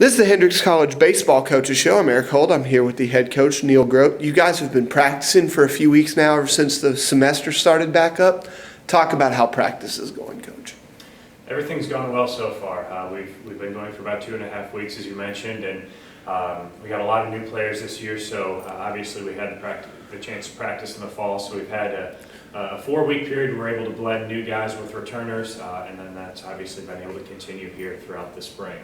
This is the Hendrix College Baseball Coaches Show. I'm Eric Holt. I'm here with the head coach, Neil Groat. You guys have been practicing for a few weeks now, ever since the semester started back up. Talk about how practice is going, Coach. Everything's gone well so far. We've been going for about 2.5 weeks, as you mentioned, and we got a lot of new players this year. So obviously we had the chance to practice in the fall. So we've had a 4-week period. We're able to blend new guys with returners, and then that's obviously been able to continue here throughout the spring.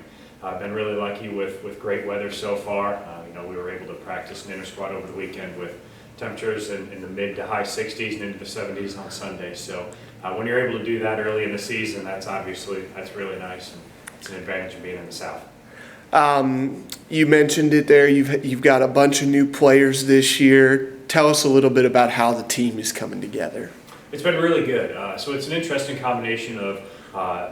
I've been really lucky with great weather so far. We were able to practice an inter-squad over the weekend with temperatures in the mid to high 60s and into the 70s on Sunday. So when you're able to do that early in the season, that's really nice, and it's an advantage of being in the South. You mentioned it there. You've got a bunch of new players this year. Tell us a little bit about how the team is coming together. It's been really good. So it's an interesting combination of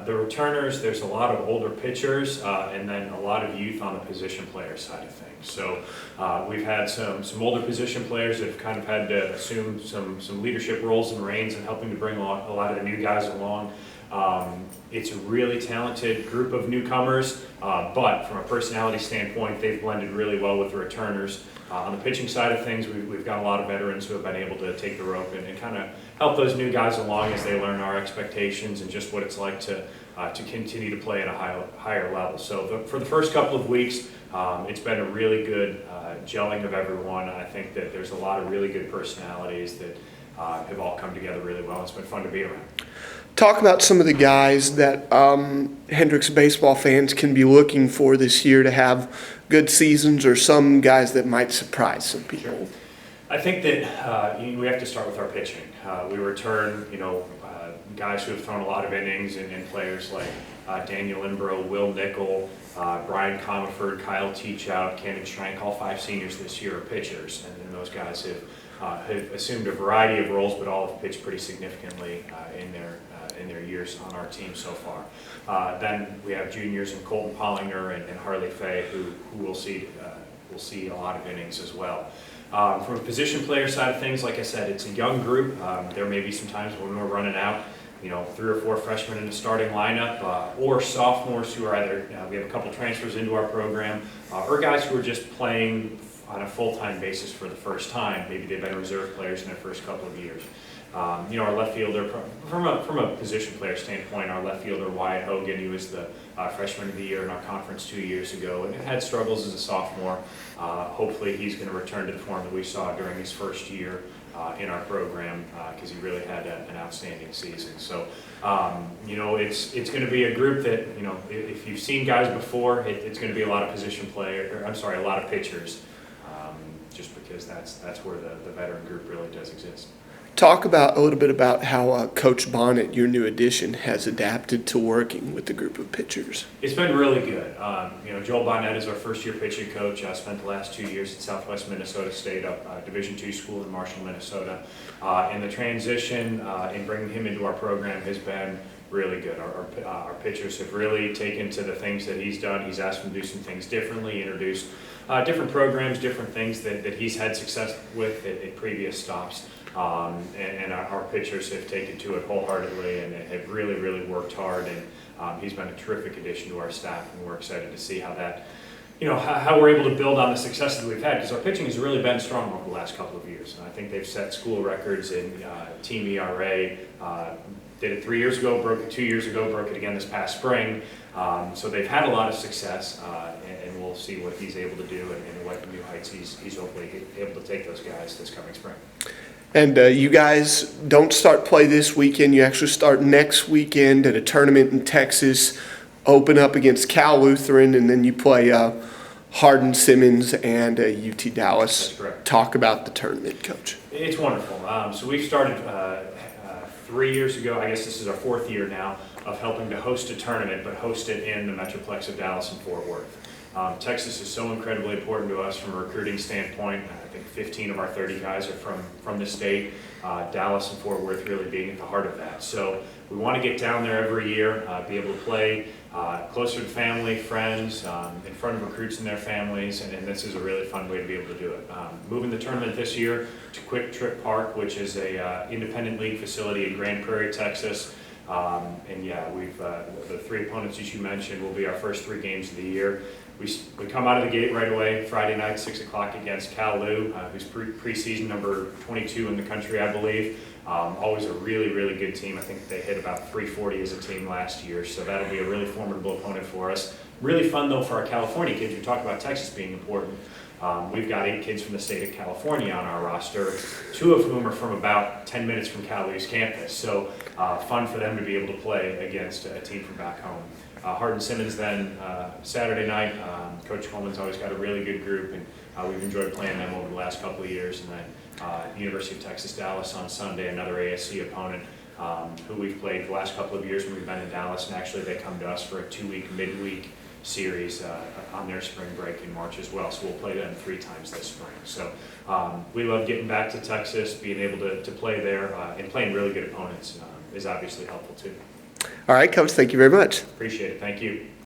the returners. There's a lot of older pitchers, and then a lot of youth on the position player side of things. So we've had some older position players that have kind of had to assume some leadership roles and reins and helping to bring a lot of the new guys along. It's a really talented group of newcomers, but from a personality standpoint, they've blended really well with the returners. On the pitching side of things, we've got a lot of veterans who have been able to take the rope and kind of help those new guys along as they learn our expectations and just what it's like to continue to play at a higher level. So for the first couple of weeks, it's been a really good gelling of everyone. I think that there's a lot of really good personalities that have all come together really well. It's been fun to be around. Talk about some of the guys that Hendrix baseball fans can be looking for this year to have good seasons, or some guys that might surprise some people. Sure. I think that we have to start with our pitching. We return, guys who have thrown a lot of innings, and players like Daniel Imbro, Will Nickel, Brian Comerford, Kyle Teachout, Cannon Schrank, all 5 seniors this year are pitchers, and those guys have assumed a variety of roles, but all have pitched pretty significantly in their years on our team so far. Then we have juniors in Colton Pollinger and Harley Fay, who will see a lot of innings as well. From a position player side of things, like I said, it's a young group. There may be some times when we're running out, 3 or 4 freshmen in the starting lineup, or sophomores who are either, we have a couple transfers into our program, or guys who are just playing on a full-time basis for the first time. Maybe they've been reserve players in their first couple of years. Our left fielder, from a position player standpoint, our left fielder Wyatt Hogan, he was the freshman of the year in our conference 2 years ago and had struggles as a sophomore. Hopefully he's going to return to the form that we saw during his first year in our program, because he really had an outstanding season. So, it's going to be a group that, if you've seen guys before, it's going to be a lot of a lot of pitchers, just because that's where the veteran group really does exist. Talk a little bit about how Coach Bonnet, your new addition, has adapted to working with the group of pitchers. It's been really good. Joel Bonnet is our first-year pitching coach. I spent the last 2 years at Southwest Minnesota State, a Division II school in Marshall, Minnesota. And the transition in bringing him into our program has been really good. Our pitchers have really taken to the things that he's done. He's asked them to do some things differently, introduced different programs, different things that he's had success with at previous stops. And our pitchers have taken to it wholeheartedly and have really, really worked hard. And he's been a terrific addition to our staff, and we're excited to see how that, how we're able to build on the successes we've had, because our pitching has really been strong over the last couple of years. And I think they've set school records in team ERA. Did it 3 years ago, broke it 2 years ago, broke it again this past spring. So they've had a lot of success, and we'll see what he's able to do and what new heights he's hopefully able to take those guys this coming spring. And you guys don't start play this weekend. You actually start next weekend at a tournament in Texas, open up against Cal Lutheran, and then you play Hardin Simmons and UT Dallas. That's correct. Talk about the tournament, Coach. It's wonderful. So we've started 3 years ago. I guess this is our 4th year now of helping to host a tournament, but host it in the Metroplex of Dallas and Fort Worth. Texas is so incredibly important to us from a recruiting standpoint. I think 15 of our 30 guys are from the state. Dallas and Fort Worth really being at the heart of that. So we want to get down there every year, be able to play closer to family, friends, in front of recruits and their families, and this is a really fun way to be able to do it. Moving the tournament this year to Quick Trip Park, which is a independent league facility in Grand Prairie, Texas. And yeah, the three opponents that you mentioned will be our first three games of the year. We come out of the gate right away, Friday night, 6 o'clock against Cal-Lu, who's preseason number 22 in the country, I believe. Always a really, really good team. I think they hit about 340 as a team last year, so that'll be a really formidable opponent for us. Really fun, though, for our California kids. We talked about Texas being important. We've got 8 kids from the state of California on our roster, 2 of whom are from about 10 minutes from Cal-Lu's campus. So fun for them to be able to play against a team from back home. Hardin-Simmons then Saturday night. Coach Coleman's always got a really good group, and we've enjoyed playing them over the last couple of years. And then University of Texas Dallas on Sunday, another ASC opponent who we've played the last couple of years when we've been in Dallas. And actually they come to us for a 2-week midweek series on their spring break in March as well. So we'll play them 3 times this spring. So we love getting back to Texas, being able to play there, and playing really good opponents is obviously helpful too. All right, Coach, thank you very much. Appreciate it. Thank you.